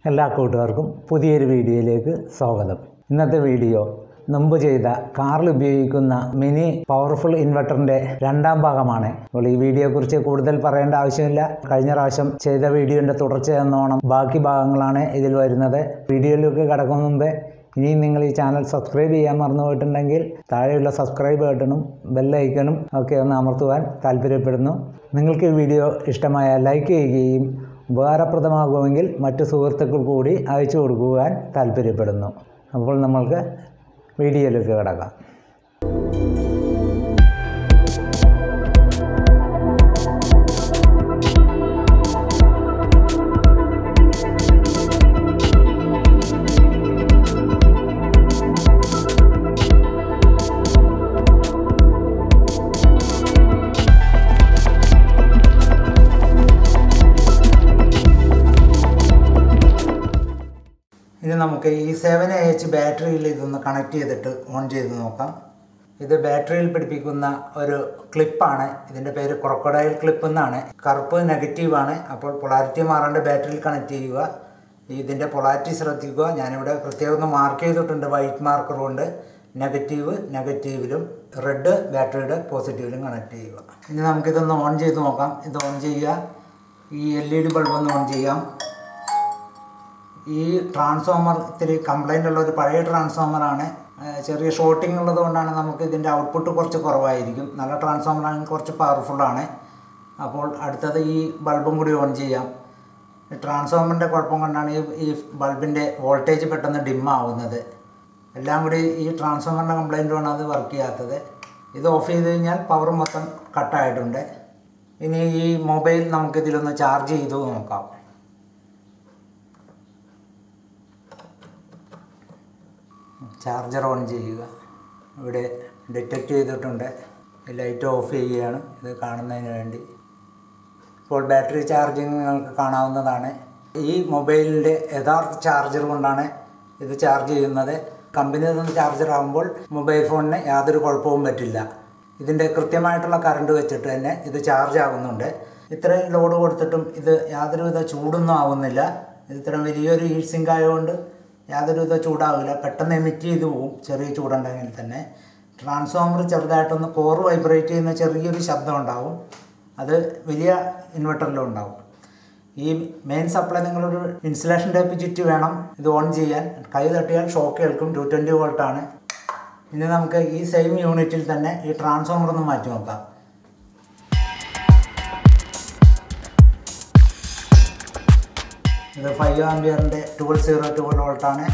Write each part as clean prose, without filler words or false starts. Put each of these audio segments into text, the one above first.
എല്ലാ കൂട്ടുകാർക്കും പുതിയൊരു വീഡിയോയിലേക്ക് സ്വാഗതം. ഇന്നത്തെ വീഡിയോ മുമ്പ് ചെയ്ത കാറിൽ ഉപയോഗിക്കുന്ന മിനി പവർഫുൾ ഇൻവെർട്ടറിൻ്റെ രണ്ടാം ഭാഗമാണ്. അപ്പോൾ ഈ വീഡിയോയെക്കുറിച്ച് കൂടുതൽ പറയേണ്ട ആവശ്യമില്ല. കഴിഞ്ഞ പ്രാവശ്യം ചെയ്ത വീഡിയോൻ്റെ തുടർച്ചയെന്നോണം ബാക്കി ഭാഗങ്ങളാണ് ഇതിൽ വരുന്നത്. വീഡിയോയിലേക്ക് കടക്കും മുമ്പേ ഇനിയും നിങ്ങൾ ഈ ചാനൽ സബ്സ്ക്രൈബ് ചെയ്യാൻ മറന്നു പോയിട്ടുണ്ടെങ്കിൽ താഴെയുള്ള സബ്സ്ക്രൈബ് ബട്ടണും ബെല്ലൈക്കണും ഒക്കെ ഒന്ന് അമർത്തുവാൻ താല്പര്യപ്പെടുന്നു. നിങ്ങൾക്ക് ഈ വീഡിയോ ഇഷ്ടമായാൽ ലൈക്ക് ചെയ്യുകയും ഉപകാരപ്രദമാകുമെങ്കിൽ മറ്റു സുഹൃത്തുക്കൾ കൂടി അയച്ചു കൊടുക്കുവാൻ താല്പര്യപ്പെടുന്നു. അപ്പോൾ നമ്മൾക്ക് വീഡിയോയിലേക്ക് കിടക്കാം. ഇനി നമുക്ക് ഈ 7Ah ബാറ്ററിയിൽ ഇതൊന്ന് കണക്ട് ചെയ്തിട്ട് ഓൺ ചെയ്ത് നോക്കാം. ഇത് ബാറ്ററിയിൽ പിടിപ്പിക്കുന്ന ഒരു ക്ലിപ്പാണ്. ഇതിൻ്റെ പേര് ക്രൊക്കഡൈൽ ക്ലിപ്പ് എന്നാണ്. കറുപ്പ് നെഗറ്റീവാണ്. അപ്പോൾ പൊളാരിറ്റി മാറാണ്ട് ബാറ്ററിയിൽ കണക്ട് ചെയ്യുക. ഇതിൻ്റെ പൊളാരിറ്റി ശ്രദ്ധിക്കുക. ഞാനിവിടെ പ്രത്യേകം ഒന്ന് മാർക്ക് ചെയ്തിട്ടുണ്ട് വൈറ്റ് മാർക്കർ കൊണ്ട്. നെഗറ്റീവ് നെഗറ്റീവിലും റെഡ് ബാറ്ററിയുടെ പോസിറ്റീവിലും കണക്ട് ചെയ്യുക. ഇനി നമുക്കിതൊന്ന് ഓൺ ചെയ്ത് നോക്കാം. ഇത് ഓൺ ചെയ്യുക. ഈ LED ബൾബ് ഒന്ന് ഓൺ ചെയ്യാം. ഈ ട്രാൻസ്ഫോമർ ഇത്തിരി കംപ്ലൈൻ്റ് ഉള്ള ഒരു പഴയ ട്രാൻസ്ഫോമറാണ്. ചെറിയ ഷോർട്ടിംഗ് ഉള്ളത് കൊണ്ടാണ് നമുക്ക് ഇതിൻ്റെ ഔട്ട്പുട്ട് കുറച്ച് കുറവായിരിക്കും. നല്ല ട്രാൻസ്ഫോമറാണെങ്കിൽ കുറച്ച് പവർഫുള്ളാണ്. അപ്പോൾ അടുത്തത് ഈ ബൾബും കൂടി ഓൺ ചെയ്യാം. ട്രാൻസ്ഫോമറിൻ്റെ കുഴപ്പം കൊണ്ടാണ് ഈ ബൾബിൻ്റെ വോൾട്ടേജ് പെട്ടെന്ന് ഡിം ആവുന്നത്. എല്ലാം കൂടി ഈ ട്രാൻസ്ഫോമറിൻ്റെ കംപ്ലൈൻറ്റ് കൊണ്ടാണ് അത് വർക്ക് ചെയ്യാത്തത്. ഇത് ഓഫ് ചെയ്ത് കഴിഞ്ഞാൽ പവർ മൊത്തം കട്ടായിട്ടുണ്ട്. ഇനി ഈ മൊബൈൽ നമുക്കിതിലൊന്ന് ചാർജ് ചെയ്ത് നോക്കാം. ചാർജർ ഓൺ ചെയ്യുക. ഇവിടെ ഡിറ്റക്റ്റ് ചെയ്തിട്ടുണ്ട്. ലൈറ്റ് ഓഫ് ചെയ്യുകയാണ് ഇത് കാണുന്നതിന് വേണ്ടി. ഇപ്പോൾ ബാറ്ററി ചാർജിങ് നിങ്ങൾക്ക് കാണാവുന്നതാണ്. ഈ മൊബൈലിൻ്റെ യഥാർത്ഥ ചാർജർ കൊണ്ടാണ് ഇത് ചാർജ് ചെയ്യുന്നത്. കമ്പനിയിൽ നിന്ന് ചാർജർ ആകുമ്പോൾ മൊബൈൽ ഫോണിന് യാതൊരു കുഴപ്പവും പറ്റില്ല. ഇതിൻ്റെ കൃത്യമായിട്ടുള്ള കറണ്ട് വെച്ചിട്ട് തന്നെ ഇത് ചാർജ് ആകുന്നുണ്ട്. ഇത്രയും ലോഡ് കൊടുത്തിട്ടും ഇത് യാതൊരുവിധ ചൂടൊന്നും ആവുന്നില്ല. ഇത് ഇത്രയും വലിയൊരു ഹീറ്റ് സിങ്ക് ആയതുകൊണ്ട് യാതൊരുവിധ ചൂടാവില്ല. പെട്ടെന്ന് എമിറ്റ് ചെയ്ത് പോവും ചെറിയ ചൂടുണ്ടെങ്കിൽ തന്നെ. ട്രാൻസ്ഫോമർ ചെറുതായിട്ടൊന്ന് കോറ് വൈബ്രേറ്റ് ചെയ്യുന്ന ചെറിയൊരു ശബ്ദം ഉണ്ടാവും. അത് വലിയ ഇൻവെർട്ടറിലും ഉണ്ടാവും. ഈ മെയിൻ സപ്ലൈ നിങ്ങളൊരു ഇൻസുലേഷൻ ടൈപ്പ് ചുറ്റി വേണം ഇത് ഓൺ ചെയ്യാൻ. കൈ തട്ടിയാൽ ഷോക്ക് കേൾക്കും. 220 വോൾട്ടാണ്. ഇനി നമുക്ക് ഈ സെയിം യൂണിറ്റിൽ തന്നെ ഈ ട്രാൻസ്ഫോമർ ഒന്ന് മാറ്റി നോക്കാം. ഇത് 5 ആംപിയറിൻ്റെ 1202 വോൾട്ടാണ്.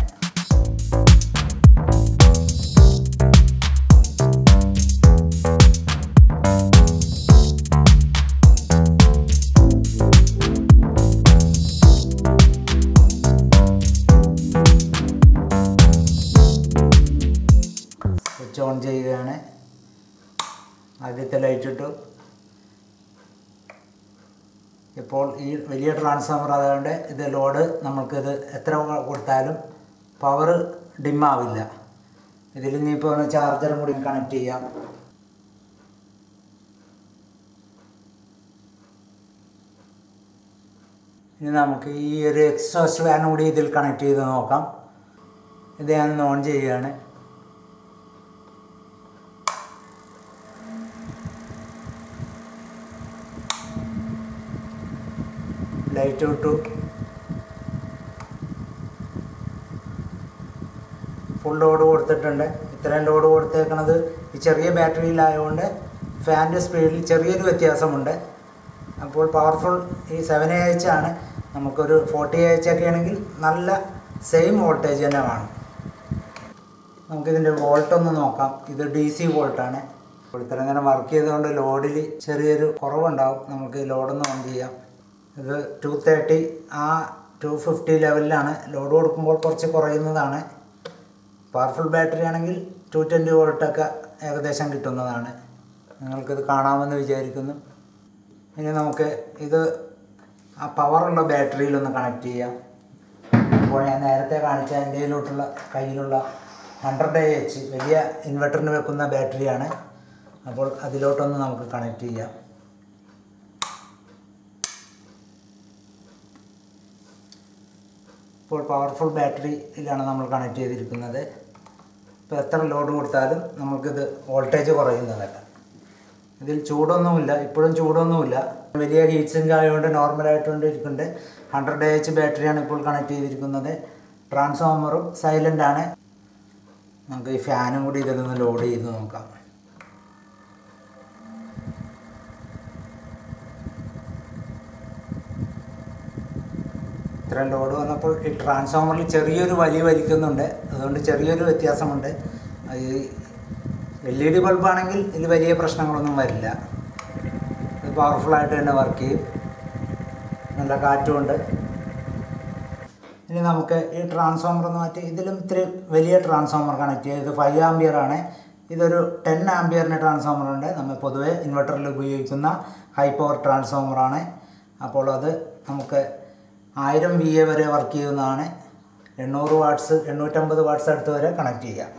സ്വിച്ച് ഓൺ ചെയ്യുകയാണ്. ആദ്യത്തെ ലൈറ്റ് ഇട്ടു. ഇപ്പോൾ ഈ വലിയ ട്രാൻസ്ഫോമർ ആയതുകൊണ്ട് ഇത് ലോഡ് നമ്മൾക്കിത് എത്ര കൊടുത്താലും പവർ ഡിമ്മാവില്ല. ഇതിൽ ഇനിയിപ്പോൾ ഒന്ന് ചാർജറും കൂടി കണക്ട് ചെയ്യാം. ഇനി നമുക്ക് ഈ ഒരു എക്സോസ്റ്റ് ഫാൻ കൂടി ഇതിൽ കണക്ട് ചെയ്ത് നോക്കാം. ഇത് ഞാൻ ഓൺ ചെയ്യുകയാണ്. ലൈറ്റ് ഇട്ടു. ഫുൾ ലോഡ് കൊടുത്തിട്ടുണ്ട്. ഇത്രയും ലോഡ് കൊടുത്തേക്കണത് ഈ ചെറിയ ബാറ്ററിയിലായതുകൊണ്ട് ഫാനിൻ്റെ സ്പീഡിൽ ചെറിയൊരു വ്യത്യാസമുണ്ട്. അപ്പോൾ പവർഫുൾ ഈ 7Ah ആണ്. നമുക്കൊരു 40Ah ഒക്കെ ആണെങ്കിൽ നല്ല സെയിം വോൾട്ടേജ് തന്നെ വേണം. നമുക്കിതിൻ്റെ വോൾട്ടൊന്ന് നോക്കാം. ഇത് DC വോൾട്ടാണ്. അപ്പോൾ ഇത്രയും നേരം വർക്ക് ചെയ്തുകൊണ്ട് ലോഡിൽ ചെറിയൊരു കുറവുണ്ടാവും. നമുക്ക് ലോഡൊന്ന് ഓൺ ചെയ്യാം. ഇത് 230 ആ 250 ലെവലിലാണ്. ലോഡ് കൊടുക്കുമ്പോൾ കുറച്ച് കുറയുന്നതാണ്. പവർഫുൾ ബാറ്ററി ആണെങ്കിൽ 220 വോൾട്ടൊക്കെ ഏകദേശം കിട്ടുന്നതാണ്. നിങ്ങൾക്കിത് കാണാമെന്ന് വിചാരിക്കുന്നു. ഇനി നമുക്ക് ഇത് ആ പവറുള്ള ബാറ്ററിയിലൊന്ന് കണക്ട് ചെയ്യാം. ഇപ്പോൾ ഞാൻ നേരത്തെ കാണിച്ച എൻ്റെ കയ്യിലുള്ള 100Ah വലിയ ഇൻവെർട്ടറിന് വെക്കുന്ന ബാറ്ററിയാണ്. അപ്പോൾ അതിലോട്ടൊന്ന് നമുക്ക് കണക്ട് ചെയ്യാം. ഇപ്പോൾ പവർഫുൾ ബാറ്ററിയിലാണ് നമ്മൾ കണക്ട് ചെയ്തിരിക്കുന്നത്. ഇപ്പോൾ എത്ര ലോഡ് കൊടുത്താലും നമുക്കിത് വോൾട്ടേജ് കുറയുന്നതല്ല. ഇതിൽ ചൂടൊന്നുമില്ല, ഇപ്പോഴും ചൂടൊന്നുമില്ല. വലിയ ഹീറ്റ് സിങ്ക് ആയതുകൊണ്ട് നോർമലായിട്ടുകൊണ്ടിരിക്കുന്നുണ്ട്. 100 AH ബാറ്ററിയാണ് ഇപ്പോൾ കണക്ട് ചെയ്തിരിക്കുന്നത്. ട്രാൻസ്ഫോമറും സൈലൻ്റ് ആണ്. നമുക്ക് ഈ ഫാനും കൂടി ഇതിലൊന്ന് ലോഡ് ചെയ്ത് നോക്കാം. ഇത്ര ലോഡ് വന്നപ്പോൾ ഈ ട്രാൻസ്ഫോമറിൽ ചെറിയൊരു വലി വലിക്കുന്നുണ്ട്. അതുകൊണ്ട് ചെറിയൊരു വ്യത്യാസമുണ്ട്. ഈ LED ബൾബാണെങ്കിൽ ഇതിൽ വലിയ പ്രശ്നങ്ങളൊന്നും വരില്ല. ഇത് പവർഫുള്ളായിട്ട് തന്നെ വർക്ക് ചെയ്യും. നല്ല കാറ്റുമുണ്ട്. ഇനി നമുക്ക് ഈ ട്രാൻസ്ഫോമർ ഒന്ന് മാറ്റി ഇതിലും ഇത്തിരി വലിയ ട്രാൻസ്ഫോമർ കണക്ട് ചെയ്യുക. ഇത് 5 ആംപിയറാണ്. ഇതൊരു 10 ആംപിയറിൻ്റെ ട്രാൻസ്ഫോമറുണ്ട്. നമ്മൾ പൊതുവെ ഇൻവെർട്ടറിൽ ഉപയോഗിക്കുന്ന ഹൈ പവർ ട്രാൻസ്ഫോമറാണ്. അപ്പോൾ അത് നമുക്ക് 1000 VA വരെ വർക്ക് ചെയ്യുന്നതാണ്. 800 വാട്ട്സ് 850 വാട്ട്സ് അടുത്ത് വരെ കണക്ട് ചെയ്യാം.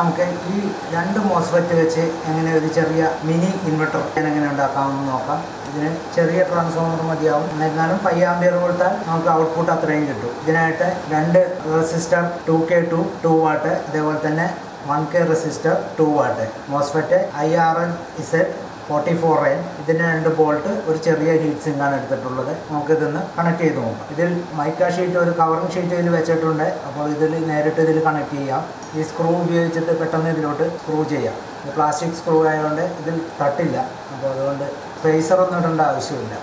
നമുക്ക് ഈ 2 മോസ്ഫെറ്റ് വെച്ച് എങ്ങനെ ഒരു ചെറിയ മിനി ഇൻവെർട്ടർ എങ്ങനെ ഉണ്ടാക്കാമെന്ന് നോക്കാം. ഇതിന് ചെറിയ ട്രാൻസ്ഫോമർ മതിയാവും. എന്നിരുന്നാലും 5 ആംപിയർ കൊടുത്താൽ നമുക്ക് ഔട്ട്പുട്ട് അത്രയും കിട്ടും. ഇതിനായിട്ട് 2 റെസിസ്റ്റർ 2K2 2 വാട്ട്, അതേപോലെ തന്നെ 1K resistor 2 what, MOSFET IRN-Z44N, ഇതിന് 2 ബോൾട്ട്, ഒരു ചെറിയ ഹീറ്റ് സിങ്കാണ് എടുത്തിട്ടുള്ളത്. നമുക്കിതൊന്ന് കണക്ട് ചെയ്ത് നോക്കാം. ഇതിൽ മൈക്ക ഷീറ്റ്, ഒരു കവറിംഗ് ഷീറ്റ് ഇതിൽ വെച്ചിട്ടുണ്ട്. അപ്പോൾ ഇതിൽ നേരിട്ട് ഇതിൽ കണക്ട് ചെയ്യാം. ഈ സ്ക്രൂ ഉപയോഗിച്ചിട്ട് പെട്ടെന്ന് ഇതിലോട്ട് സ്ക്രൂ ചെയ്യാം. പ്ലാസ്റ്റിക് സ്ക്രൂ ആയതുകൊണ്ട് ഇതിൽ തട്ടില്ല. അപ്പോൾ അതുകൊണ്ട് സ്പേസറൊന്നും ഇടേണ്ട ആവശ്യമില്ല.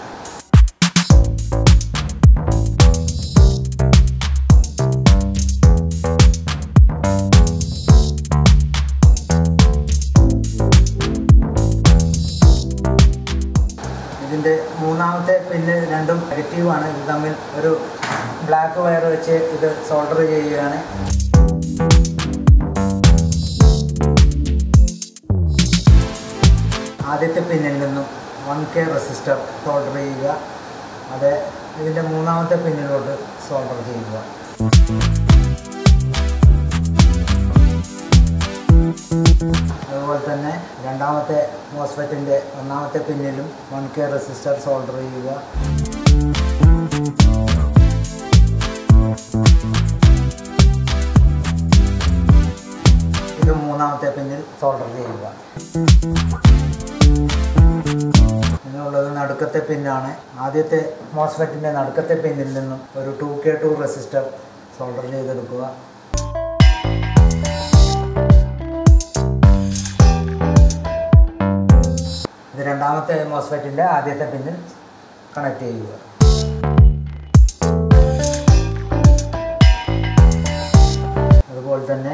ഇതിൻ്റെ മൂന്നാമത്തെ പിന്ന് രണ്ടും നെഗറ്റീവാണ്. ഇത് തമ്മിൽ ഒരു ബ്ലാക്ക് വയർ വെച്ച് ഇത് സോൾഡർ ചെയ്യുകയാണ്. ആദ്യത്തെ പിന്നിൽ നിന്നും 1K റെസിസ്റ്റർ സോൾഡർ ചെയ്യുക. അത് ഇതിൻ്റെ മൂന്നാമത്തെ പിന്നിലോട്ട് സോൾഡർ ചെയ്യുക. അതുപോലെ തന്നെ രണ്ടാമത്തെ മോസ്ഫെറ്റിൻ്റെ ഒന്നാമത്തെ പിന്നിലും 1K റെസിസ്റ്റർ സോൾഡർ ചെയ്യുക. ഇത് മൂന്നാമത്തെ പിന്നിൽ സോൾഡർ ചെയ്യുക. ഇനിയുള്ളത് നടുക്കത്തെ പിന്നാണ്. ആദ്യത്തെ മോസ്ഫെറ്റിൻ്റെ നടുക്കത്തെ പിന്നിൽ നിന്നും ഒരു 2K2 റെസിസ്റ്റർ സോൾഡർ ചെയ്തെടുക്കുക. ഇത് രണ്ടാമത്തെ മോസ്ഫെറ്റിൻ്റെ ആദ്യത്തെ പിന്നിൽ കണക്ട് ചെയ്യുക. അതുപോലെ തന്നെ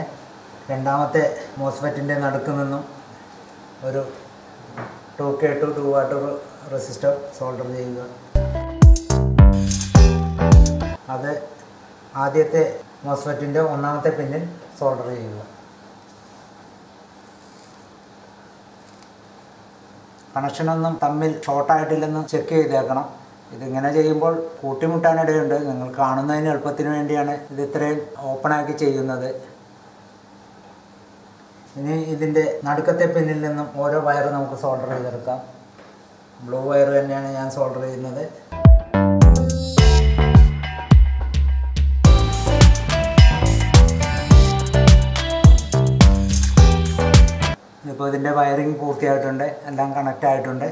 രണ്ടാമത്തെ മോസ്ഫെറ്റിൻ്റെ നടുക്ക് നിന്നും ഒരു 2K to 2 watt resistor solder ചെയ്യുക. അത് ആദ്യത്തെ മോസ്ഫെറ്റിൻ്റെ ഒന്നാമത്തെ പിന്നിൽ സോൾഡർ ചെയ്യുക. കണക്ഷനൊന്നും തമ്മിൽ ഷോർട്ടായിട്ടില്ലെന്ന് ചെക്ക് ചെയ്തേക്കണം. ഇതിങ്ങനെ ചെയ്യുമ്പോൾ കൂട്ടിമുട്ടാനിടയുണ്ട്. നിങ്ങൾ കാണുന്നതിന് എളുപ്പത്തിന് വേണ്ടിയാണ് ഇത് ഇത്രയും ഓപ്പണാക്കി ചെയ്യുന്നത്. ഇനി ഇതിൻ്റെ നടുക്കത്തെ പിന്നിൽ നിന്നും ഓരോ വയർ നമുക്ക് സോൾഡർ ചെയ്തെടുക്കാം. ബ്ലൂ വയർ തന്നെയാണ് ഞാൻ സോൾഡർ ചെയ്യുന്നത്. ഇപ്പോൾ ഇതിൻ്റെ വയറിങ് പൂർത്തിയായിട്ടുണ്ട്, എല്ലാം കണക്റ്റ് ആയിട്ടുണ്ട്.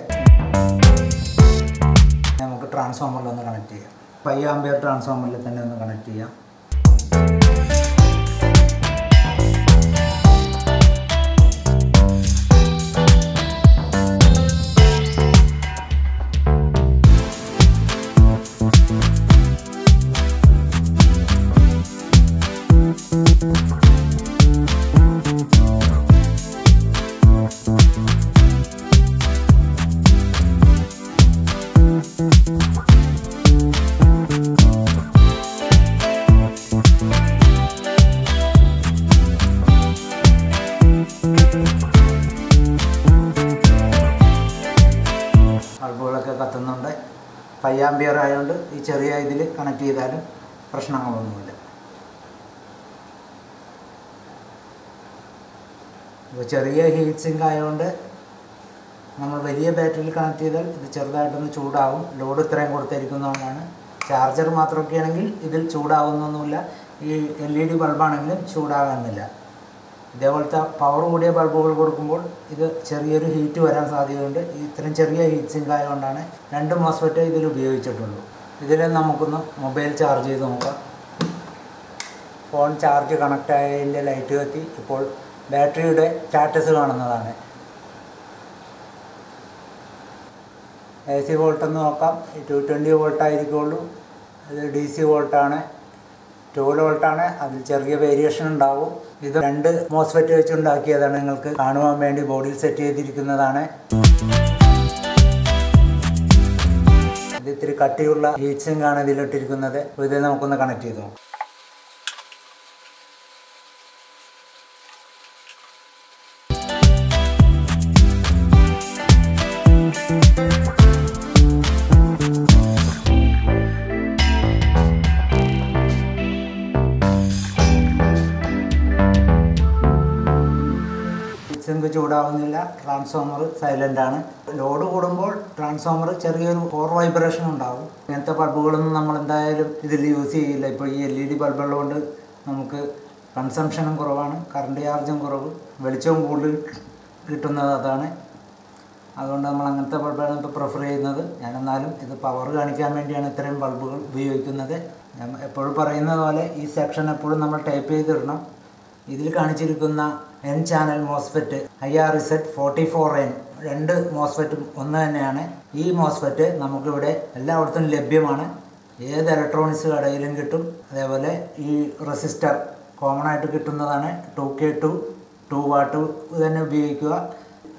നമുക്ക് ട്രാൻസ്ഫോമറിലൊന്ന് കണക്ട് ചെയ്യാം. 5 ആമ്പിയർ ട്രാൻസ്ഫോമറിൽ തന്നെ ഒന്ന് കണക്ട് ചെയ്യാം. ബൾബുകളൊക്കെ കത്തുന്നുണ്ട്. 5 ആമ്പിയർ ആയതുകൊണ്ട് ഈ ചെറിയ ഇതിൽ കണക്ട് ചെയ്താലും പ്രശ്നങ്ങളൊന്നുമില്ല. ഇപ്പോൾ ചെറിയ ഹീറ്റ് സിങ്ക് ആയതുകൊണ്ട് നമ്മൾ വലിയ ബാറ്ററിയിൽ കണക്ട് ചെയ്താൽ ഇത് ചെറുതായിട്ടൊന്ന് ചൂടാവും. ലോഡ് ഇത്രയും കൊടുത്തിരിക്കുന്നതുകൊണ്ടാണ്. ചാർജർ മാത്രമൊക്കെ ആണെങ്കിൽ ഇതിൽ ചൂടാവുന്നൊന്നുമില്ല. ഈ LED ബൾബാണെങ്കിലും ചൂടാകുന്നില്ല. ഇതേപോലത്തെ പവർ കൂടിയ ബൾബുകൾ കൊടുക്കുമ്പോൾ ഇത് ചെറിയൊരു ഹീറ്റ് വരാൻ സാധ്യതയുണ്ട്. ഇത്രയും ചെറിയ ഹീറ്റ് സിങ്ക് ആയതുകൊണ്ടാണ് 2 മോസ്ഫെറ്റ് ഇതിൽ ഉപയോഗിച്ചിട്ടുള്ളൂ. ഇതിൽ നമുക്കൊന്ന് മൊബൈൽ ചാർജ് ചെയ്ത് നോക്കാം. ഫോൺ ചാർജ് കണക്റ്റ് ആയതിൻ്റെ ലൈറ്റ് കത്തി ഇപ്പോൾ ബാറ്ററിയുടെ സ്റ്റാറ്റസ് കാണുന്നതാണ്. AC വോൾട്ടെന്ന് നോക്കാം. 220 വോൾട്ട് ആയിരിക്കുള്ളൂ. ഇത് DC വോൾട്ടാണ്, 12 വോൾട്ടാണ്. അതിൽ ചെറിയ വേരിയേഷൻ ഉണ്ടാവും. ഇത് 2 മോസ്ഫെറ്റ് വെച്ചുണ്ടാക്കിയതാണ്. നിങ്ങൾക്ക് കാണുവാൻ വേണ്ടി ബോർഡിൽ സെറ്റ് ചെയ്തിരിക്കുന്നതാണ്. ഇത് ഇത്തിരി കട്ടിയുള്ള ഹീറ്റ് സിങ്ക് ആണ് ഇതിലിട്ടിരിക്കുന്നത്. ഇത് നമുക്കൊന്ന് കണക്ട് ചെയ്ത് നോക്കാം. സിങ്ക് ചൂടാവുന്നില്ല. ട്രാൻസ്ഫോമർ സൈലൻ്റ് ആണ്. ലോഡ് കൂടുമ്പോൾ ട്രാൻസ്ഫോമർ ചെറിയൊരു ഫോർ വൈബ്രേഷൻ ഉണ്ടാവും. ഇങ്ങനത്തെ ബൾബുകളൊന്നും നമ്മൾ എന്തായാലും ഇതിൽ യൂസ് ചെയ്യില്ല. ഇപ്പോൾ ഈ LED ബൾബുള്ളതുകൊണ്ട് നമുക്ക് കൺസംഷനും കുറവാണ്, കറണ്ട് ചാർജും കുറവ്, വെളിച്ചവും കൂടുതൽ കിട്ടുന്നത് അതാണ്. അതുകൊണ്ട് നമ്മൾ അങ്ങനത്തെ ബൾബാണ് ഇപ്പോൾ പ്രിഫർ ചെയ്യുന്നത്. ഞാനെന്നാലും ഇത് പവർ കാണിക്കാൻ വേണ്ടിയാണ് ഇത്രയും ബൾബുകൾ ഉപയോഗിക്കുന്നത്. ഞാൻ എപ്പോഴും പറയുന്നത് പോലെ ഈ സെക്ഷൻ എപ്പോഴും നമ്മൾ ടൈപ്പ് ചെയ്തിടണം. ഇതിൽ കാണിച്ചിരിക്കുന്ന N ചാനൽ മോസ്ഫെറ്റ് IRZ44N 2 മോസ്ഫെറ്റും ഒന്ന് തന്നെയാണ്. ഈ മോസ്ഫെറ്റ് നമുക്കിവിടെ എല്ലായിടത്തും ലഭ്യമാണ്. ഏത് ഇലക്ട്രോണിക്സ് കടയിലും കിട്ടും. അതേപോലെ ഈ റെസിസ്റ്റർ കോമൺ ആയിട്ട് കിട്ടുന്നതാണ്. 2K to 2 watt തന്നെ ഉപയോഗിക്കുക.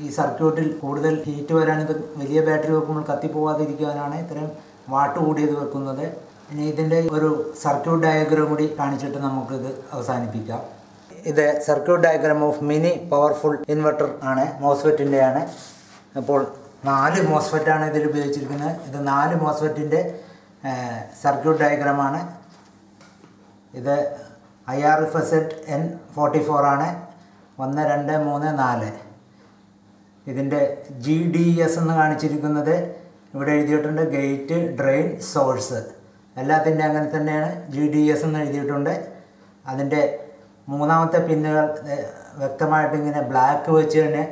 ഈ സർക്യൂട്ടിൽ കൂടുതൽ ഹീറ്റ് വരാൻ ഇത് വലിയ ബാറ്ററി വെക്കുമ്പോൾ കത്തിപ്പോവാതിരിക്കാനാണ് ഇത്രയും വാട്ട് കൂടിയത് വെക്കുന്നത്. ഇനി ഇതിൻ്റെ ഒരു സർക്യൂട്ട് ഡയഗ്രാം കൂടി കാണിച്ചിട്ട് നമുക്കിത് അവസാനിപ്പിക്കാം. ഇത് circuit diagram of mini powerful inverter ആണ്, മോസ്ഫെറ്റിൻ്റെ ആണ്. അപ്പോൾ 4 മോസ്ഫെറ്റാണ് ഇതിൽ ഉപയോഗിച്ചിരിക്കുന്നത്. ഇത് 4 മോസ്ഫെറ്റിൻ്റെ സർക്യൂട്ട് ഡയഗ്രാമാണ്. ഇത് IRZ N44 ആണ്. 1 2 3 4. ഇതിൻ്റെ GDS എന്ന് കാണിച്ചിരിക്കുന്നത് ഇവിടെ എഴുതിയിട്ടുണ്ട്. ഗേറ്റ്, ഡ്രെയിൻ, സോഴ്സ് എല്ലാത്തിൻ്റെ അങ്ങനെ തന്നെയാണ്. GDS എന്ന് എഴുതിയിട്ടുണ്ട്. അതിൻ്റെ മൂന്നാമത്തെ പിന്നുകൾ വ്യക്തമായിട്ട് ഇങ്ങനെ ബ്ലാക്ക് വെച്ച് തന്നെ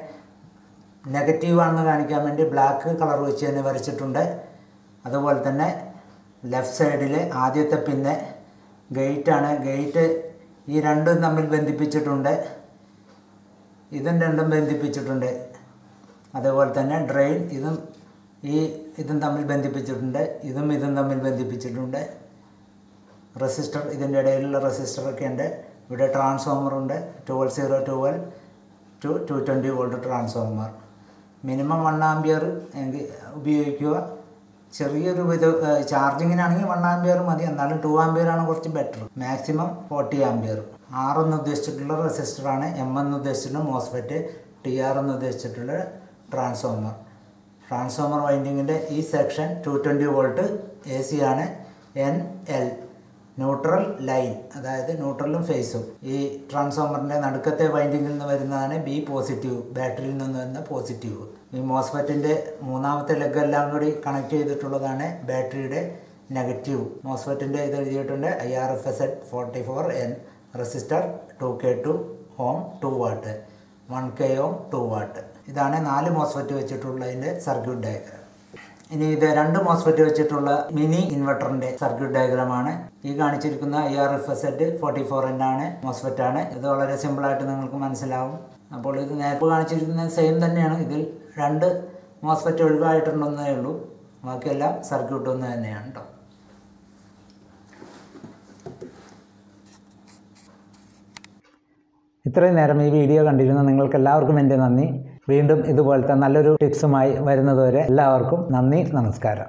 നെഗറ്റീവാണെന്ന് കാണിക്കാൻ വേണ്ടി ബ്ലാക്ക് കളർ വെച്ച് തന്നെ വരച്ചിട്ടുണ്ട്. അതുപോലെ തന്നെ ലെഫ്റ്റ് സൈഡിൽ ആദ്യത്തെ പിന്നെ ഗേറ്റാണ്. ഗേറ്റ് ഈ രണ്ടും തമ്മിൽ ബന്ധിപ്പിച്ചിട്ടുണ്ട്. ഇതും രണ്ടും ബന്ധിപ്പിച്ചിട്ടുണ്ട്. അതേപോലെ തന്നെ ഡ്രെയിൻ ഇതും തമ്മിൽ ബന്ധിപ്പിച്ചിട്ടുണ്ട്, ഇതും തമ്മിൽ ബന്ധിപ്പിച്ചിട്ടുണ്ട്. റെസിസ്റ്റർ, ഇതിൻ്റെ ഇടയിലുള്ള റെസിസ്റ്ററൊക്കെ ഉണ്ട്. ഇവിടെ ട്രാൻസ്ഫോമറുണ്ട്, 12 to 220 volt transformer. Minimum 1 ampere ഉപയോഗിക്കുക. ചെറിയൊരു ചാർജിങ്ങിനാണെങ്കിൽ 1 ആമ്പിയർ മതി, എന്നാലും 2 ആമ്പിയറാണ് കുറച്ച് ബെറ്റർ. Maximum 40 ampere. R എന്ന് ഉദ്ദേശിച്ചിട്ടുള്ള റെസിസ്റ്ററാണ്, M എന്ന് ഉദ്ദേശിച്ചിട്ടുള്ള മോസ്ഫെറ്റ്, TR എന്ന് ഉദ്ദേശിച്ചിട്ടുള്ള ട്രാൻസ്ഫോമർ വൈൻഡിങ്ങിൻ്റെ ഈ സെക്ഷൻ 220 വോൾട്ട് AC ആണ്. NL ന്യൂട്രൽ ലൈൻ, അതായത് ന്യൂട്രലും ഫേസും. ഈ ട്രാൻസ്ഫോമറിൻ്റെ നടുക്കത്തെ വൈൻഡിങ്ങിൽ നിന്ന് വരുന്നതാണ് B പോസിറ്റീവ്, ബാറ്ററിയിൽ നിന്ന് വരുന്ന പോസിറ്റീവ്. ഈ മോസ്ഫെറ്റിൻ്റെ മൂന്നാമത്തെ ലെഗ് എല്ലാം കൂടി കണക്ട് ചെയ്തിട്ടുള്ളതാണ് ബാറ്ററിയുടെ നെഗറ്റീവ്. മോസ്ഫെറ്റിൻ്റെ ഇത് എഴുതിയിട്ടുണ്ട് IRFZ 44N. Resistor 2K2 ohm 2 watt, 1K ohm 2 watt. ഇതാണ് 4 മോസ്ഫെറ്റ് വെച്ചിട്ടുള്ളതിൻ്റെ സർക്യൂട്ട് ഡയഗ്രാം. ഇനി ഇത് 2 മോസ്ഫെറ്റ് വെച്ചിട്ടുള്ള മിനി ഇൻവെർട്ടറിൻ്റെ സർക്യൂട്ട് ഡയഗ്രാമാണ്. ഈ കാണിച്ചിരിക്കുന്ന IRFZ 44N ആണ്, മോസ്ഫെറ്റാണ്. ഇത് വളരെ സിമ്പിളായിട്ട് നിങ്ങൾക്ക് മനസ്സിലാവും. അപ്പോൾ ഇത് നേരത്തെ കാണിച്ചിരിക്കുന്നത് സെയിം തന്നെയാണ്. ഇതിൽ 2 മോസ്ഫെറ്റ് ഒഴിവായിട്ടുണ്ടെന്നേ ഉള്ളൂ, ബാക്കിയെല്ലാം സർക്യൂട്ട് ഒന്ന് തന്നെയാണ് കേട്ടോ. ഇത്രയും നേരം ഈ വീഡിയോ കണ്ടിരുന്ന നിങ്ങൾക്ക് എല്ലാവർക്കും എൻ്റെ നന്ദി. വീണ്ടും ഇതുപോലത്തെ നല്ലൊരു ടിപ്സുമായി വരുന്നതുവരെ എല്ലാവർക്കും നന്ദി, നമസ്കാരം.